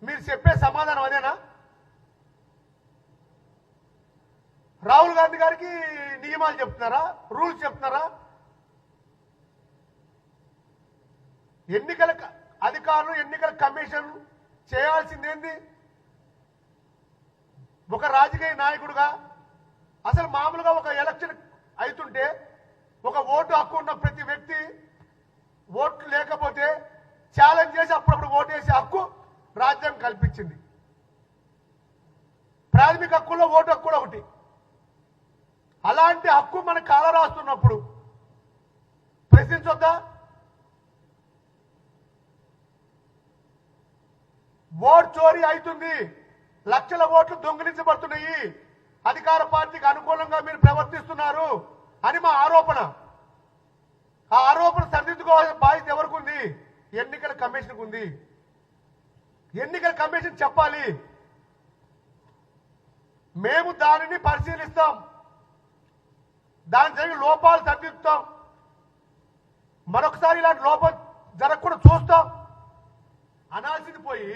మీరు చెప్పే సమాధానం అదేనా? రాహుల్ గాంధీ గారికి నియమాలు చెప్తున్నారా, రూల్స్ చెప్తున్నారా? ఎన్నికల అధికారులు, ఎన్నికల కమిషన్ చేయాల్సిందేంది? ఒక రాజకీయ నాయకుడుగా అసలు మామూలుగా ఒక ఎలక్షన్ అవుతుంటే ఒక ఓటు హక్కు ఉన్న ప్రతి వ్యక్తి ఓట్లు లేకపోతే ఛాలెంజ్ చేసి అప్పుడప్పుడు ఓటు వేసే హక్కు రాజ్యాంగం కల్పించింది. ప్రాథమిక హక్కుల్లో ఓటు హక్కు కూడా ఒకటి. అలాంటి హక్కు మన కాల రాస్తున్నప్పుడు ప్రశ్నించొద్దా? ఓట్ చోరీ అవుతుంది, లక్షల ఓట్లు దొంగిలించబడుతున్నాయి, అధికార పార్టీకి అనుకూలంగా మీరు ప్రవర్తిస్తున్నారు అని మా ఆరోపణ. ఆ ఆరోపణ సరిదిద్దుకోవాల్సిన బాధ్యత ఎవరికి ఉంది? ఎన్నికల కమిషన్కు ఉంది. ఎన్నికల కమిషన్ చెప్పాలి. మేము దానిని పరిశీలిస్తాం, దాని జరిగిన లోపాలు సరిదిద్దుతాం, మరొకసారి ఇలాంటి లోపం జరగకుండా చూస్తాం అనాల్సింది పోయి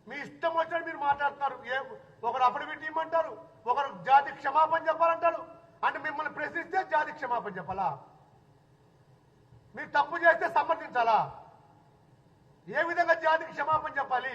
మీ ఇష్టం వచ్చినట్టు మీరు మాట్లాడుతున్నారు. ఒకరు అఫిడవిట్ ఇవ్వమంటారు, ఒకరు జాతి క్షమాపణ చెప్పాలంటారు. అంటే మిమ్మల్ని ప్రశ్నిస్తే జాతి క్షమాపణ చెప్పాలా? మీరు తప్పు చేస్తే సమర్థించాలా? ఏ విధంగా జాతికి క్షమాపణ చెప్పాలి?